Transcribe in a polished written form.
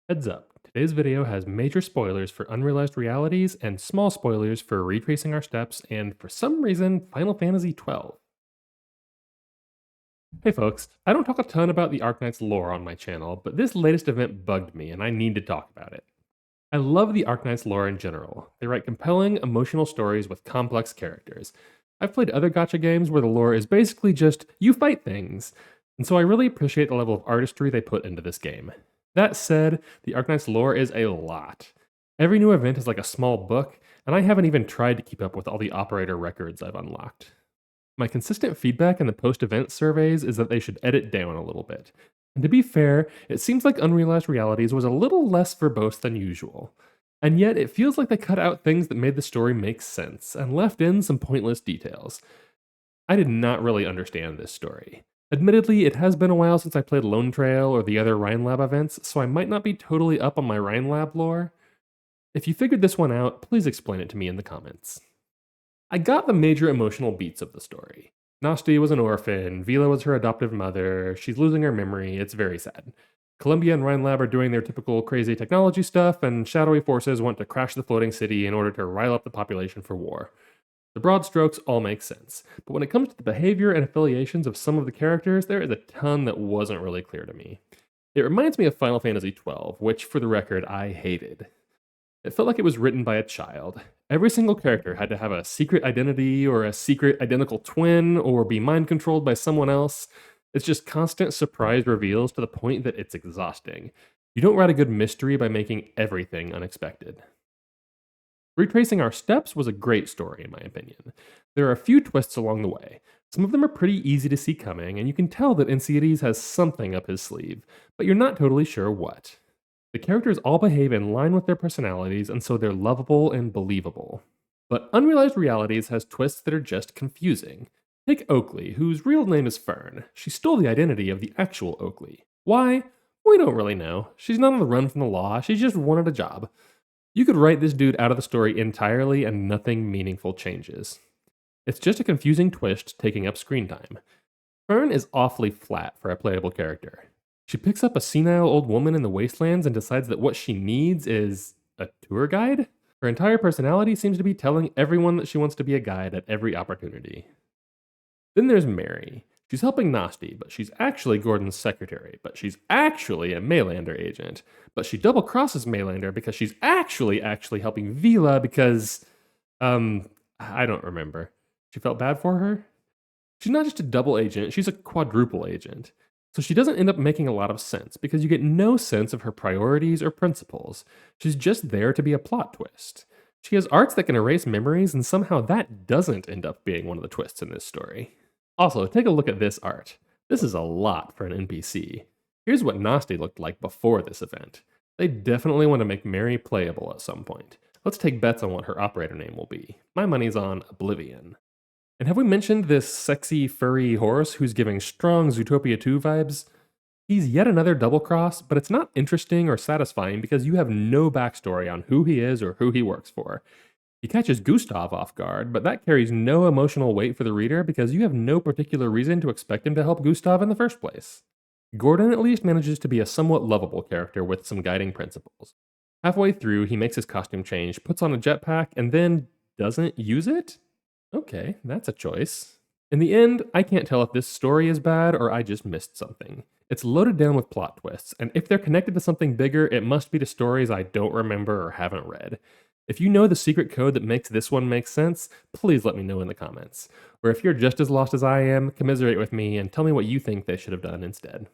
Heads up, today's video has major spoilers for Unrealized Realities and small spoilers for Retracing Our Steps and, for some reason, Final Fantasy XII. Hey folks, I don't talk a ton about the Arknight's lore on my channel, but this latest event bugged me and I need to talk about it. I love the Arknight's lore in general. They write compelling, emotional stories with complex characters. I've played other gacha games where the lore is basically just, you fight things, and so I really appreciate the level of artistry they put into this game. That said, the Arknight's lore is a lot. Every new event is like a small book, and I haven't even tried to keep up with all the operator records I've unlocked. My consistent feedback in the post-event surveys is that they should edit down a little bit. And to be fair, it seems like Unrealized Realities was a little less verbose than usual. And yet, it feels like they cut out things that made the story make sense, and left in some pointless details. I did not really understand this story. Admittedly, it has been a while since I played Lone Trail or the other Rhine Lab events, so I might not be totally up on my Rhine Lab lore. If you figured this one out, please explain it to me in the comments. I got the major emotional beats of the story. Nasti was an orphan, Vila was her adoptive mother, she's losing her memory, it's very sad. Columbia and Rhine Lab are doing their typical crazy technology stuff, and shadowy forces want to crash the floating city in order to rile up the population for war. The broad strokes all make sense, but when it comes to the behavior and affiliations of some of the characters, there is a ton that wasn't really clear to me. It reminds me of Final Fantasy XII, which, for the record, I hated. It felt like it was written by a child. Every single character had to have a secret identity or a secret identical twin or be mind controlled by someone else. It's just constant surprise reveals to the point that it's exhausting. You don't write a good mystery by making everything unexpected. Retracing Our Steps was a great story, in my opinion. There are a few twists along the way. Some of them are pretty easy to see coming, and you can tell that Enceades has something up his sleeve, but you're not totally sure what. The characters all behave in line with their personalities, and so they're lovable and believable. But Unrealized Realities has twists that are just confusing. Take Oakley, whose real name is Fern. She stole the identity of the actual Oakley. Why? We don't really know. She's not on the run from the law, she just wanted a job. You could write this dude out of the story entirely and nothing meaningful changes. It's just a confusing twist taking up screen time. Fern is awfully flat for a playable character. She picks up a senile old woman in the wastelands and decides that what she needs is a tour guide? Her entire personality seems to be telling everyone that she wants to be a guide at every opportunity. Then there's Mary. She's helping Nasti, but she's actually Gordon's secretary, but she's actually a Maylander agent. But she double crosses Maylander because she's actually helping Vila because, I don't remember. She felt bad for her? She's not just a double agent, she's a quadruple agent. So she doesn't end up making a lot of sense because you get no sense of her priorities or principles. She's just there to be a plot twist. She has arts that can erase memories, and somehow that doesn't end up being one of the twists in this story. Also, take a look at this art. This is a lot for an NPC. Here's what Nasti looked like before this event. They definitely want to make Mary playable at some point. Let's take bets on what her operator name will be. My money's on Oblivion. And have we mentioned this sexy, furry horse who's giving strong Zootopia 2 vibes? He's yet another double cross, but it's not interesting or satisfying because you have no backstory on who he is or who he works for. He catches Gustav off guard, but that carries no emotional weight for the reader because you have no particular reason to expect him to help Gustav in the first place. Gordon at least manages to be a somewhat lovable character with some guiding principles. Halfway through, he makes his costume change, puts on a jetpack, and then doesn't use it? Okay, that's a choice. In the end, I can't tell if this story is bad or I just missed something. It's loaded down with plot twists, and if they're connected to something bigger, it must be to stories I don't remember or haven't read. If you know the secret code that makes this one make sense, please let me know in the comments. Or if you're just as lost as I am, commiserate with me and tell me what you think they should have done instead.